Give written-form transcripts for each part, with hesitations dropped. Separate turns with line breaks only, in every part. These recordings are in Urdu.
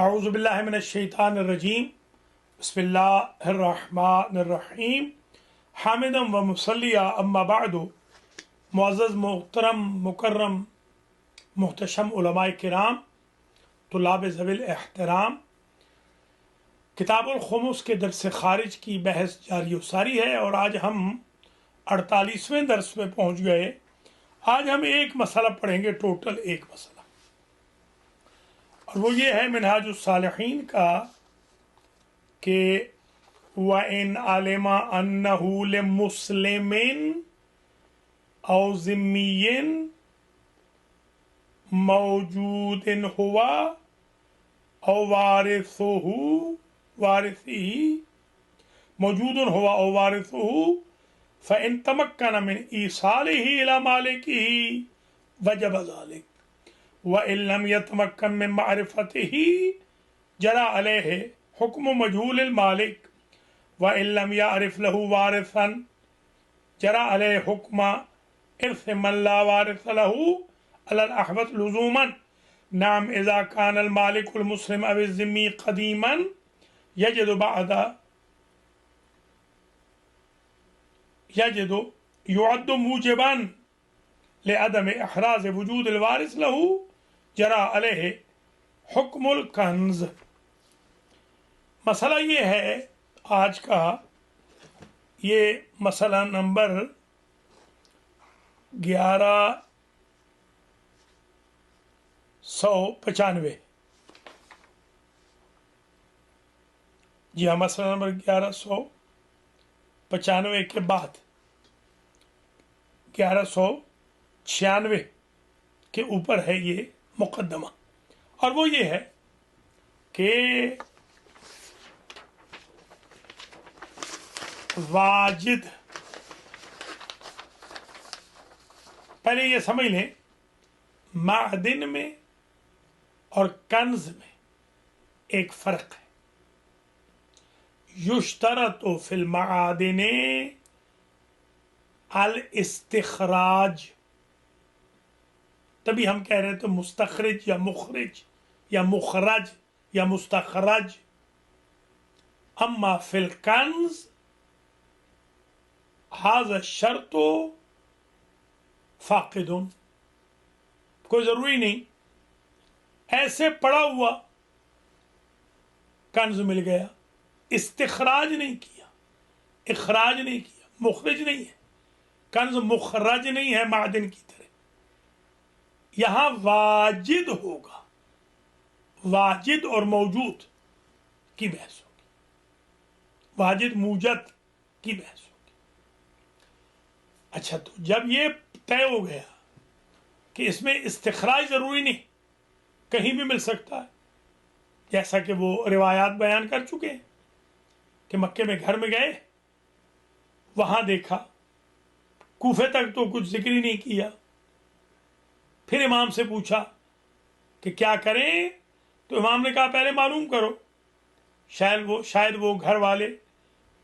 اعوذ باللہ من الشیطان الرجیم بسم اللہ الرحمن الرحیم حامدا و مصلیہ اما بعد معزز محترم مکرم محتشم علماء کرام طلاب ذوی الاحترام کتاب الخمس کے درس خارج کی بحث جاری و ساری ہے اور آج ہم 48ویں درس میں پہنچ گئے۔ آج ہم ایک مسئلہ پڑھیں گے، ٹوٹل ایک مسئلہ، اور وہ یہ ہے منہاج الصالحین کا کہ وَإِنْ عَلِمَ أَنَّهُ لِمُسْلِمٍ أَوْ ذِمِّيٍّ موجود ہوا أو وارثه فإن تمكن من إيصاله إلى مالكه وجب ذلك وإن لم يتمكن من معرفته جرى عليه حكم مجهول المالك وإن لم يعرف له وارثا جرى عليه حكم إرث من لا وارث له على الأحوط لزوما. نعم إذا كان المالك المسلم أو الذمي قديما يعد موجبا لعدم احراز وجود الوارث له جرى عليه حکم الکنز. مسئلہ یہ ہے آج کا، یہ مسئلہ نمبر 1195، جی ہاں، مسئلہ نمبر 1195 کے بعد 1196 کے اوپر ہے یہ مقدمہ، اور وہ یہ ہے کہ واجد، پہلے یہ سمجھ لیں معدن میں اور کنز میں ایک فرق ہے۔ یشترط فی المعادن الاستخراج، تبھی ہم کہہ رہے تھے مستخرج یا مخرج یا مخرج یا مستخرج۔ اما فی الکنز ھذا الشرط فاقد، کوئی ضروری نہیں ایسے پڑا ہوا کنز مل گیا، استخراج نہیں کیا، اخراج نہیں کیا، مخرج نہیں ہے، کنز مخرج نہیں ہے معدن کی طرح۔ یہاں واجد ہوگا، واجد اور موجود کی بحث ہوگی، واجد موجد کی بحث ہوگی۔ اچھا، تو جب یہ طے ہو گیا کہ اس میں استخراج ضروری نہیں، کہیں بھی مل سکتا ہے، جیسا کہ وہ روایات بیان کر چکے ہیں کہ مکے میں گھر میں گئے، وہاں دیکھا، کوفے تک تو کچھ ذکر ہی نہیں کیا، پھر امام سے پوچھا کہ کیا کریں، تو امام نے کہا پہلے معلوم کرو، شاید وہ گھر والے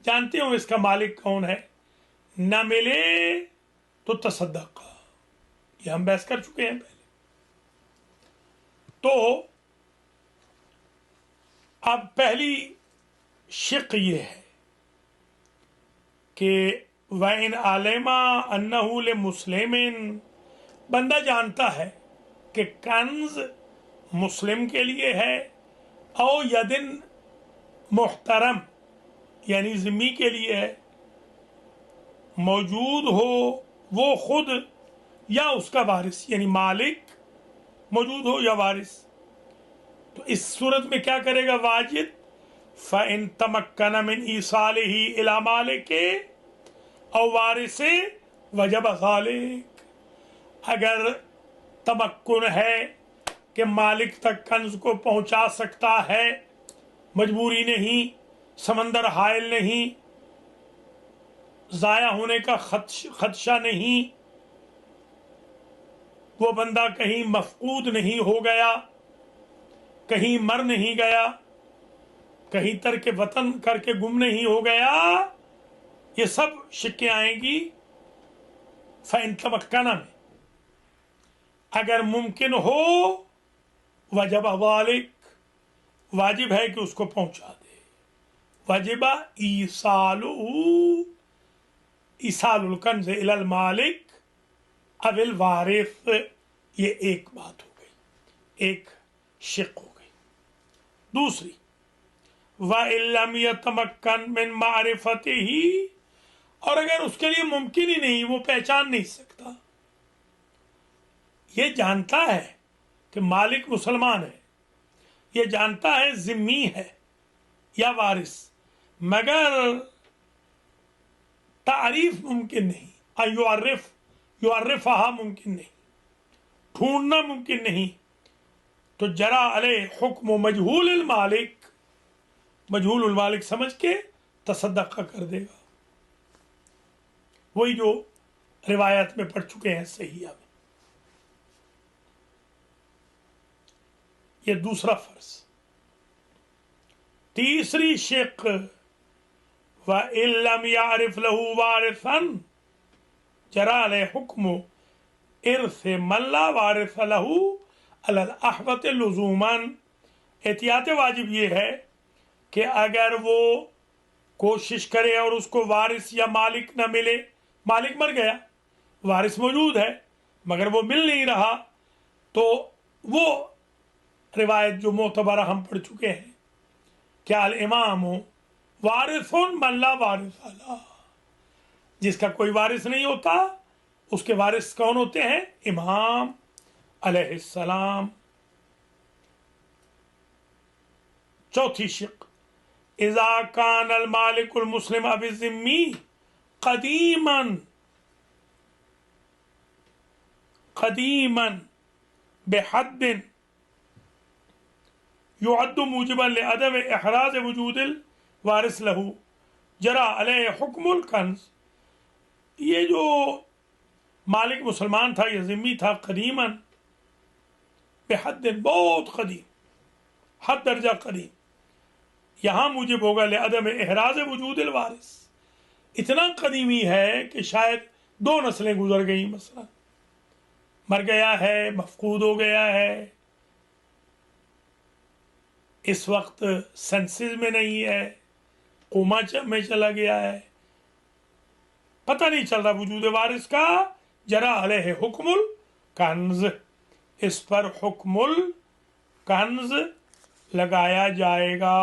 جانتے ہوں اس کا مالک کون ہے، نہ ملے تو تصدق، یہ ہم بحث کر چکے ہیں پہلے۔ تو اب پہلی شق یہ ہے کہ وَإِنْ عَلِمَ أَنَّهُ لِمُسْلِمٍ، بندہ جانتا ہے کہ کنز مسلم کے لیے ہے، او یدن محترم یعنی ذمی کے لیے ہے، موجود ہو وہ خود یا اس کا وارث، یعنی مالک موجود ہو یا وارث، تو اس صورت میں کیا کرے گا واجد؟ فَإِن تَمَكَّنَ مِنْ إِيصَالِهِ إِلَى مَالِكِ أَوْ وَارِثِهِ وَجَبَ ذَلِكَ، اگر تمکن ہے کہ مالک تک کنز کو پہنچا سکتا ہے، مجبوری نہیں، سمندر حائل نہیں، ضائع ہونے کا خدشہ نہیں، وہ بندہ کہیں مفقود نہیں ہو گیا، کہیں مر نہیں گیا، کہیں ترک وطن کر کے گم نہیں ہو گیا، یہ سب شکیں آئیں گی فَإِن تَمَكَّنَ میں۔ اگر ممکن ہو وجب ذالک، واجب ہے کہ اس کو پہنچا دے. واجبہ ایصال الکنز الی المالک او الوارث. یہ ایک بات ہو گئی، ایک شق ہو گئی. دوسری وَإِن لَّمْ يَتَمَكَّن مِّن مَّعْرِفَتِهِ، اور اگر اس کے لیے ممکن ہی نہیں، وہ پہچان نہیں سکتا. یہ جانتا ہے کہ مالک مسلمان ہے، یہ جانتا ہے ذمہ ہے یا وارث، مگر تعریف ممکن نہیں. یعرفہا ممکن نہیں، ڈھونڈنا ممکن نہیں. تو جرا علیہ حکم مجہول المالک، مجہول المالک سمجھ کے تصدقہ کر دے گا. وہی جو روایت میں پڑھ چکے ہیں صحیحہ میں. یہ دوسرا فرض. تیسری شق وَإِن لَّمْ يَعْرِفْ لَهُ وَارِثًا جرى عَلَيْهِ حُكْمُ إِرْثِ مَن لَّا وَارِثَ لَهُ عَلَى الْأَحْوَطِ لُزُومًا. احتیاط واجب یہ ہے کہ اگر وہ کوشش کرے اور اس کو وارث یا مالک نہ ملے، مالک مر گیا، وارث موجود ہے مگر وہ مل نہیں رہا، تو وہ روایت جو معتبرہ ہم پڑھ چکے ہیں کہ الامام وارث من لا وارث لہ، جس کا کوئی وارث نہیں ہوتا اس کے وارث کون ہوتے ہیں؟ امام علیہ السلام. چوتھی شق اذا کان المالک المسلم اب الذمی قدیما بحد يعد موجبا لعدم احراز وجود الوارث له جرى عليه حکم الکنز. یہ جو مالک مسلمان تھا، یہ ذمی تھا، قدیما بحد، بہت قدیم، حد درجہ قدیم، یہاں موجب ہوگا لعدم احراز وجود الوارث. اتنا قدیمی ہے کہ شاید 2 نسلیں گزر گئیں، مثلا مر گیا ہے، مفقود ہو گیا ہے، اس وقت سینسز میں نہیں ہے، کوما میں چلا گیا ہے، پتہ نہیں چل رہا وجود وارث کا. جرا علیہ حکم الکنز، اس پر حکم الکنز لگایا جائے گا،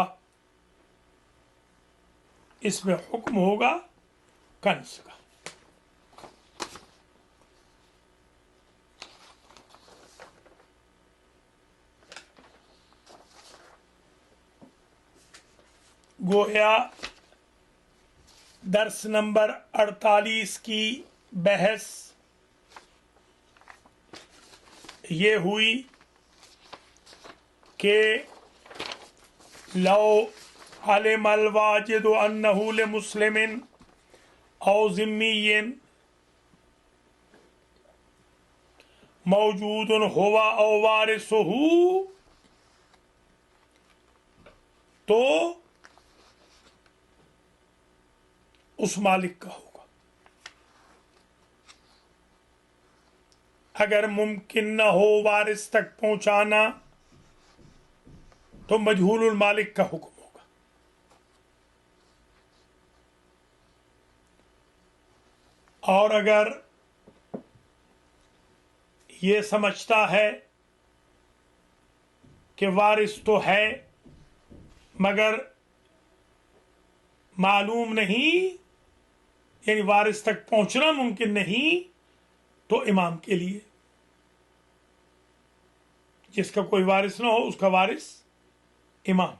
اس میں حکم ہوگا کنز کا. گویا درس نمبر 48 کی بحث یہ ہوئی کہ لو علم الواجد انہ لمسلم او ذمی موجود ہوا او وارثہ، تو اس مالک کا ہوگا. اگر ممکن نہ ہو وارث تک پہنچانا تو مجہول المالک کا حکم ہوگا. اور اگر یہ سمجھتا ہے کہ وارث تو ہے مگر معلوم نہیں، یعنی وارث تک پہنچنا ممکن نہیں، تو امام کے لیے، جس کا کوئی وارث نہ ہو اس کا وارث امام.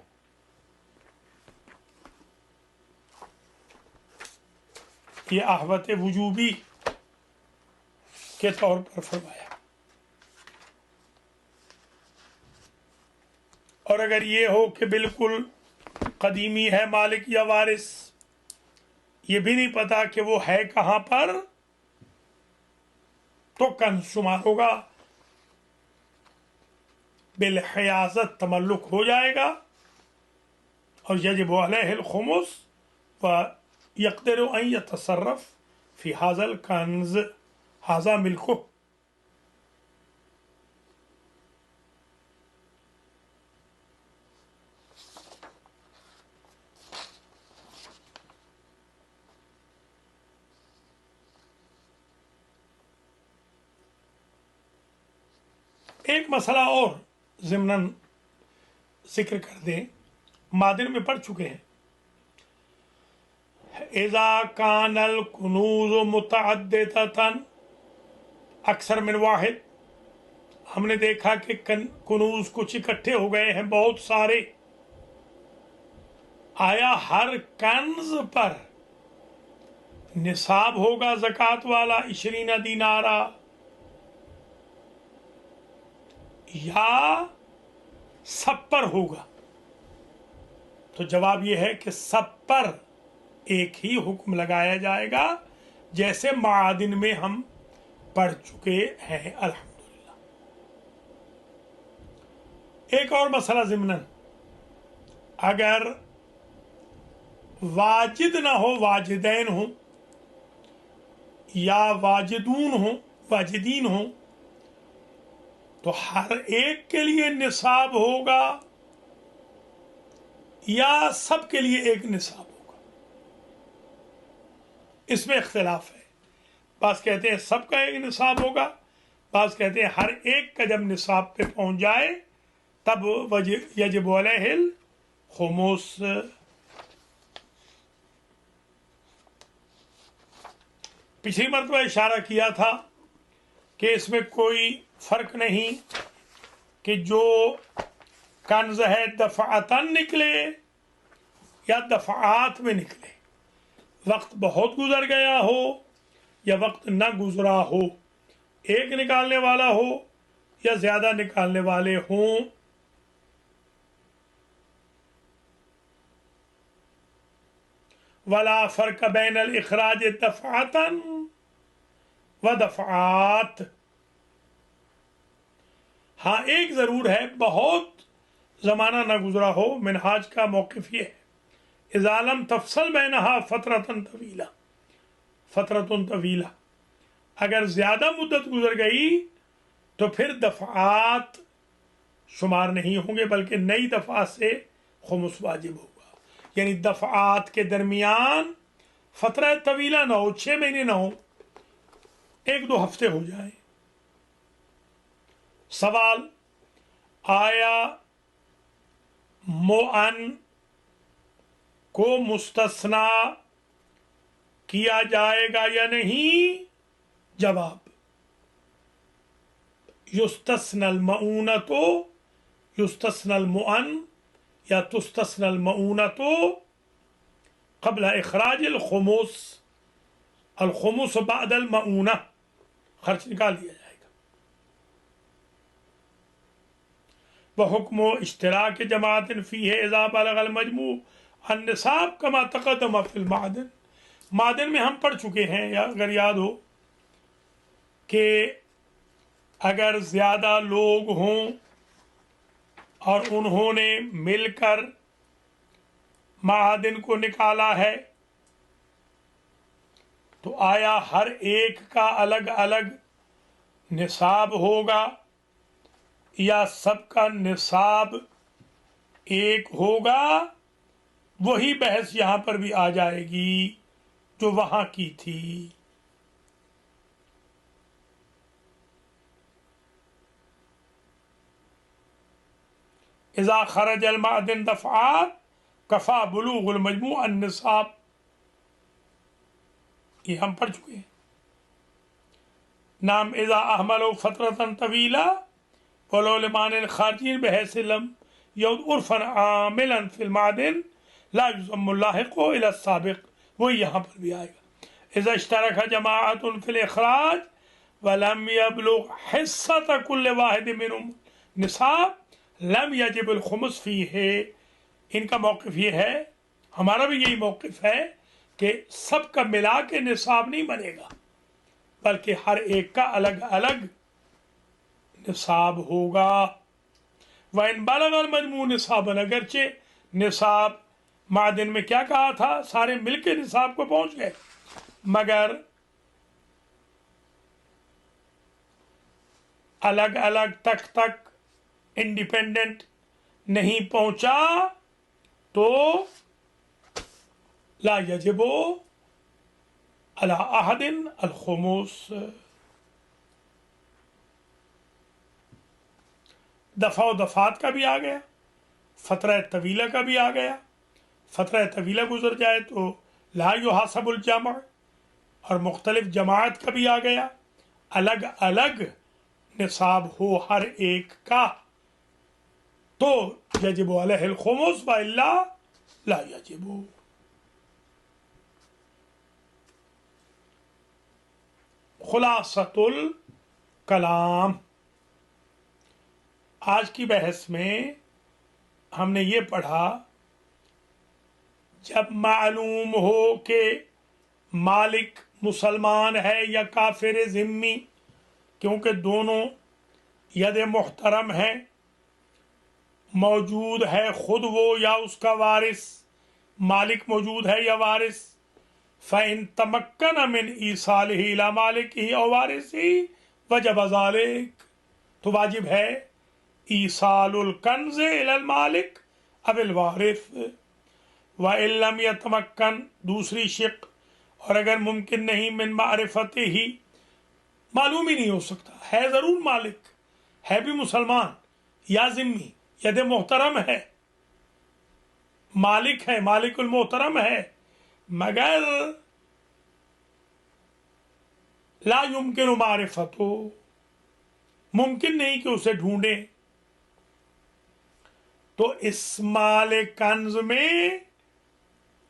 یہ احوط وجوبی کے طور پر فرمایا. اور اگر یہ ہو کہ بالکل قدیمی ہے مالک یا وارث، یہ بھی نہیں پتا کہ وہ ہے کہاں پر، تو کنز شمار ہوگا، بالحیازت تملک ہو جائے گا، اور یجب علیہ الخمس ویقدر ان یتصرف فی ھذا الکنز، ھذا ملکہ. ایک مسئلہ اور ضمناً ذکر کر دیں، مادن میں پڑھ چکے ہیں، اذا کان الکنوز متعددۃ، اکثر من واحد، ہم نے دیکھا کہ کنوز کچھ اکٹھے ہو گئے ہیں بہت سارے، آیا ہر کنز پر نصاب ہوگا زکوٰۃ والا 20 دینارہ، یا سب پر ہوگا؟ تو جواب یہ ہے کہ سب پر ایک ہی حکم لگایا جائے گا، جیسے معادن میں ہم پڑھ چکے ہیں الحمدللہ۔ ایک اور مسئلہ ضمناً، اگر واجد نہ ہو، واجدین ہوں یا واجدون ہوں، واجدین ہوں، تو ہر ایک کے لیے نصاب ہوگا یا سب کے لیے ایک نصاب ہوگا؟ اس میں اختلاف ہے، بعض کہتے ہیں سب کا ایک نصاب ہوگا، بعض کہتے ہیں ہر ایک کا جب نصاب پہ پہنچ جائے تب یجب علیہ الخمس۔ پچھلی مرتبہ اشارہ کیا تھا کہ اس میں کوئی فرق نہیں کہ جو کنز ہے دفعتاً نکلے یا دفعات میں نکلے، وقت بہت گزر گیا ہو یا وقت نہ گزرا ہو، ایک نکالنے والا ہو یا زیادہ نکالنے والے ہوں۔ ولا فرق بین الاخراج دفعتاً و دفعات، ہاں ایک ضرور ہے، بہت زمانہ نہ گزرا ہو، منہاج کا موقف یہ ہے، اذا لم تفصل بینہا فترۃ طویلہ، فترۃ طویلہ، اگر زیادہ مدت گزر گئی تو پھر دفعات شمار نہیں ہوں گے، بلکہ نئی دفعات سے خمس واجب ہوگا۔ یعنی دفعات کے درمیان فترہ طویلہ نہ ہو، 6 مہینے نہ ہو، 1-2 ہفتے ہو جائیں۔ سوال، آیا مؤن کو مستثنا کیا جائے گا یا نہیں؟ جواب، یستثنى المؤونۃ، یستثنى المؤن یا تستثنى المؤونۃ قبل اخراج الخمس، الخمس بعد المؤونہ، خرچ نکال دیا جائے گا۔ وحکم اشتراک جماعت فیہ اذا بلغ المجموع النصاب کما تقدم فی المعدن، معدن میں ہم پڑھ چکے ہیں، یا اگر یاد ہو کہ اگر زیادہ لوگ ہوں اور انہوں نے مل کر معادن کو نکالا ہے تو آیا ہر ایک کا الگ الگ نصاب ہوگا یا سب کا نصاب ایک ہوگا؟ وہی بحث یہاں پر بھی آ جائے گی جو وہاں کی تھی۔ اذا خرج المعدن دفعات کفا بلوغ المجموع النصاب، یہ ہم پڑھ چکے ہیں۔ نام اذا احملوا فترة طویلہ ولو لمانع خارجین بحیث لم یعد عرفا عاملا فی المعدن لا یضم اللاحق الى السابق، وہی یہاں پر بھی آئے گا۔ اذا اشترک جماعت فی الاخراج ولم یبلغ حصۃ کل واحد منہم نصاب لم یجب الخمس فیہ، ان کا موقف یہ ہے، ہمارا بھی یہی موقف ہے کہ سب کا ملا کے نصاب نہیں بنے گا، بلکہ ہر ایک کا الگ الگ نصاب ہوگا۔ وَإِن بَلَغَ الْمَجْمُوعُ نِصَابًا، اگرچہ نصاب معدن میں کیا کہا تھا، سارے مل کے نصاب کو پہنچ گئے، مگر الگ الگ تک انڈیپینڈنٹ نہیں پہنچا تو لا یجب علی احد الخمس۔ دفع و دفات کا بھی آ گیا، فترہ طویلہ کا بھی آ گیا. فترہ طویلہ گزر جائے تو لا یحاسب الجمع، اور مختلف جماعت کا بھی آ گیا. الگ الگ نصاب ہو ہر ایک کا تو یجب علیہ الخمس والا لا یجب. خلاصۃ الکلام، آج کی بحث میں ہم نے یہ پڑھا، جب معلوم ہو کہ مالک مسلمان ہے یا کافر ذمی، کیونکہ دونوں ید محترم ہیں، موجود ہے خود وہ یا اس کا وارث، مالک موجود ہے یا وارث، فَإِن تَمَكَّنَ مِنْ إِيصَالِهِ إِلَى مَالِكِهِ أَوْ وَارِثِهِ وَجَبَ ذَلِكَ، تو واجب ہے ایصال الکنز إلى المالک اب الوارث. وَإِن لَمْ يَتَمَكَّن، دوسری شق، اور اگر ممکن نہیں، من معرفته، معلوم ہی نہیں ہو سکتا، ہے ضرور مالک، ہے بھی مسلمان یا ذمی، ید محترم ہے، مالک ہے، مالک المحترم ہے، مگر لا يمکن معرفتہ، ممکن نہیں کہ اسے ڈھونڈے، تو اس مال کنز میں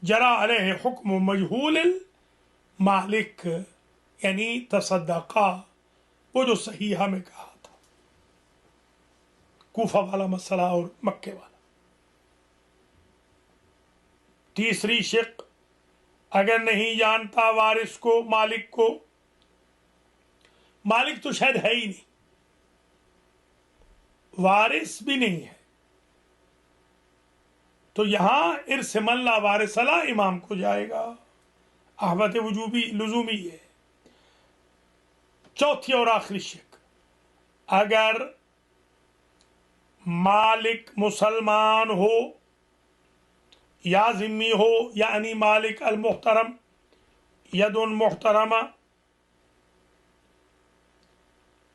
جرا علیہ حکم مجہول المالک، یعنی تصدقہ، وہ جو صحیحہ میں کہا تھا، کوفہ والا مسئلہ اور مکے والا. تیسری شق، اگر نہیں جانتا وارث کو، مالک کو، مالک تو شاید ہے ہی نہیں، وارث بھی نہیں ہے، تو یہاں ارث من لا وارث لا امام کو جائے گا، احوت وجوبی لزومی ہے. چوتھی اور آخری شق، اگر مالک مسلمان ہو یا ذمی ہو، یعنی مالک المحترم ید محترمہ،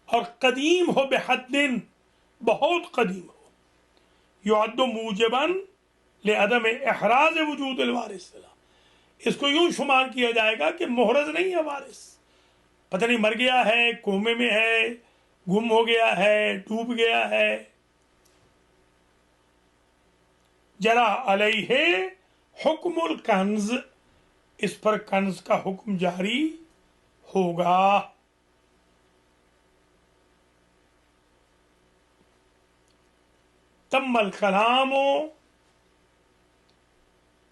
اور قدیم ہو بحد، بہت قدیم ہو، یعد موجبا لعدم احراز وجود الوارث، اس کو یوں شمار کیا جائے گا کہ محرز نہیں ہے وارث، پتہ نہیں مر گیا ہے، کومے میں ہے، گم ہو گیا ہے، ڈوب گیا ہے. جرا علیہ حکم الکنز، اس پر کنز کا حکم جاری ہوگا. تم الکلام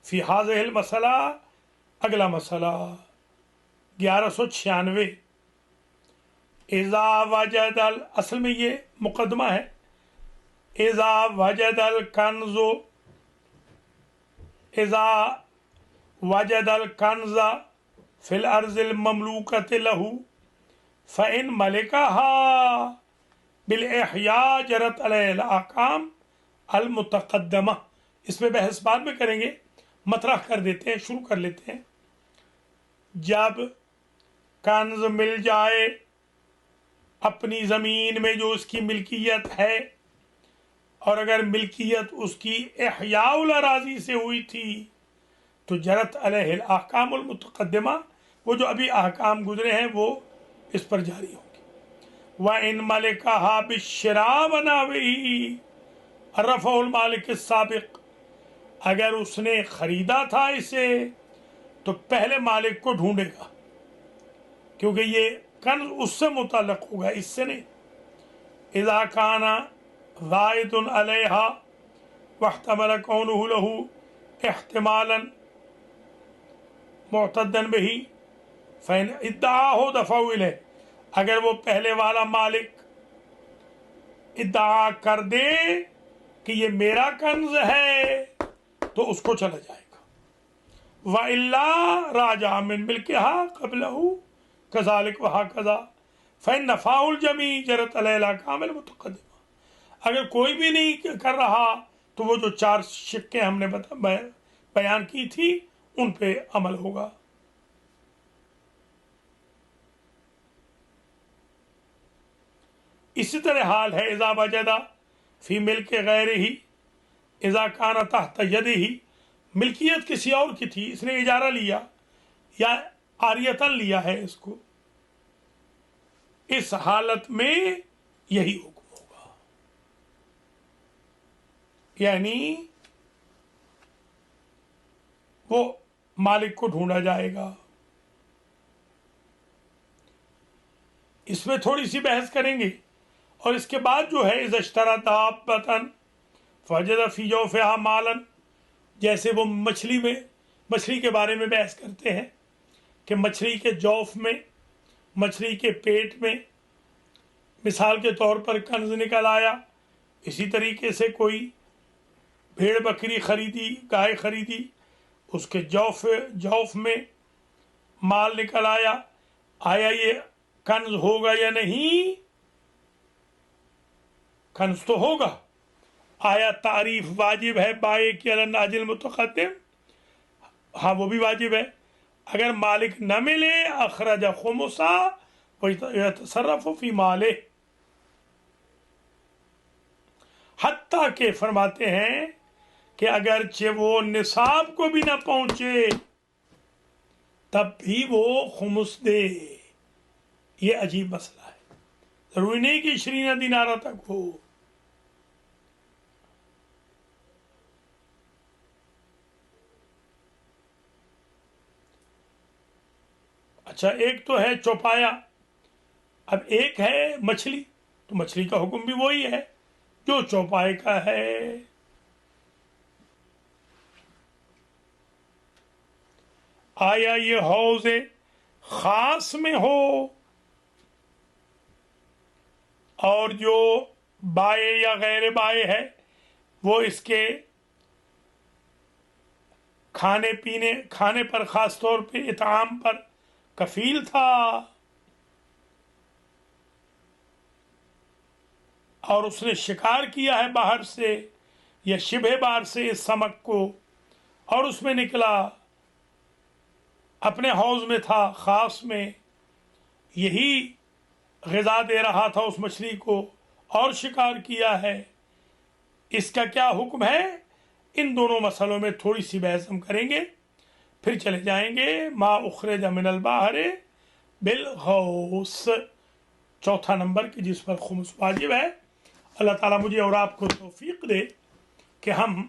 فی هذه المسئلہ، اگلا مسئلہ 1196، اذا وجد اصل میں یہ مقدمہ ہے، اذا وجد الکنز، اذا وجد الکنز فی الارض المملوکۃ له فإن ملکها بالاحیاء جرت علیہ الاحکام المتقدمہ. اس میں بحث بعد میں کریں گے، مطرح کر دیتے ہیں، شروع کر لیتے ہیں. جب کنز مل جائے اپنی زمین میں جو اس کی ملکیت ہے، اور اگر ملکیت اس کی احیاء الاراضی سے ہوئی تھی تو جرت علیہ الاحکام المتقدمہ، وہ جو ابھی احکام گزرے ہیں وہ اس پر جاری ہوں گے. وَإِن مَلِكَهَا بِالشِّرَاءِ وَنَحْوِهِ رَفَعُ الْمَالِكِ السَّابِقِ، اگر اس نے خریدا تھا اسے تو پہلے مالک کو ڈھونڈے گا، کیونکہ یہ کنز اس سے متعلق ہوگا، اس سے نہیں. اذا کان زائد علیہا واحتمل کونہ لہ احتمالا معتدا بہ فإن ادعاہ دفعہ الیہ، اگر وہ پہلے والا مالک ادعا کر دے کہ یہ میرا کنز ہے تو اس کو چلا جائے گا. وَإِلَّا رَاجَعَ مِن مِلْكِهَا قَبْلَهُ كَذَلِكَ وَهَكَذَا فَإِنَّ نَفَاءُ الْجَمِيعِ جَرَتْ عَلَيْهِ الْأَحْكَامُ الْمُتَقَدِّمَةِ. اگر کوئی بھی نہیں کر رہا تو وہ جو چار شقیں ہم نے بیان کی تھی ان پہ عمل ہوگا. اسی طرح حال ہے اذا وجد فی ملک غیر ہی اذا کان تحت ید ہی، ملکیت کسی اور کی تھی، اس نے اجارہ لیا یا عاریتن لیا ہے اس کو، اس حالت میں یہی حکم ہوگا، یعنی وہ مالک کو ڈھونڈا جائے گا۔ اس میں تھوڑی سی بحث کریں گے، اور اس کے بعد جو ہے اذا اشترى دابة فوجد في جوفها مالا، جیسے وہ مچھلی کے بارے میں بحث کرتے ہیں کہ مچھلی کے جوف میں، مچھلی کے پیٹ میں مثال کے طور پر کنز نکل آیا، اسی طریقے سے کوئی بھیڑ بکری خریدی، گائے خریدی، اس کے جوف میں مال نکل آیا، آیا یہ کنز ہوگا یا نہیں؟ کنز تو ہوگا۔ آیا تعریف واجب ہے بائع کی علی الناجل متقدم؟ ہاں وہ بھی واجب ہے۔ اگر مالک نہ ملے اخرج خمسا ویتصرف فی مالہ، حتیٰ کہ فرماتے ہیں کہ اگرچہ وہ نصاب کو بھی نہ پہنچے تب بھی وہ خمس دے۔ یہ عجیب مسئلہ ہے، ضروری نہیں کہ 20 دینار تک ہو۔ اچھا، ایک تو ہے چوپایا، اب ایک ہے مچھلی، تو مچھلی کا حکم بھی وہی ہے جو چوپائے کا ہے۔ آیا یہ حوض خاص میں ہو اور جو بائع یا غیر بائع ہے وہ اس کے کھانے پر خاص طور پہ اطعام پر کفیل تھا، اور اس نے شکار کیا ہے باہر سے یا شبہ باہر سے اس سمک کو، اور اس میں نکلا، اپنے حوض میں تھا خاص میں، یہی غذا دے رہا تھا اس مچھلی کو اور شکار کیا ہے، اس کا کیا حکم ہے؟ ان دونوں مسئلوں میں تھوڑی سی بحث ہم کریں گے، پھر چلے جائیں گے ما اخرج من البحر بالغوص، چوتھا نمبر کی جس پر خمس واجب ہے۔ اللہ تعالیٰ مجھے اور آپ کو توفیق دے کہ ہم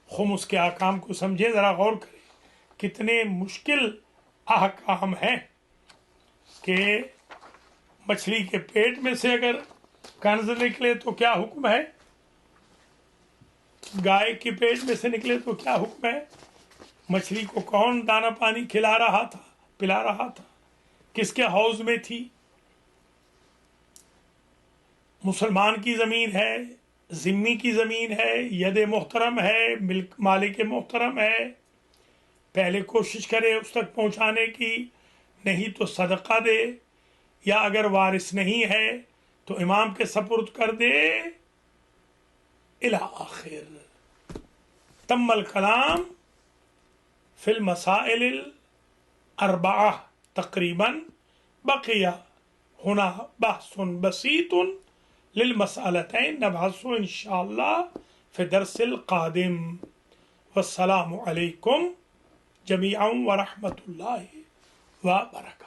خمس کے احکام کو سمجھیں، ذرا غور کریں کتنے مشکل احکام ہیں کہ مچھلی کے پیٹ میں سے اگر کنز نکلے تو کیا حکم ہے، گائے کے پیٹ میں سے نکلے تو کیا حکم ہے، مچھلی کو کون دانا پانی کھلا رہا تھا، پلا رہا تھا، کس کے حوض میں تھی، مسلمان کی زمین ہے، ذمی کی زمین ہے، ید محترم ہے، مالک محترم ہے، پہلے کوشش کرے اس تک پہنچانے کی، نہیں تو صدقہ دے، یا اگر وارث نہیں ہے تو امام کے سپرد کر دے، الی آخر۔ تم الکلام فی المسائل الاربعہ تقریباً، بقی ہنا بحث بسیط للمسألتین نبحث انشاءاللہ فی الدرس القادم۔ والسلام علیکم جمیعا ورحمۃ اللہ وبرکاتہ۔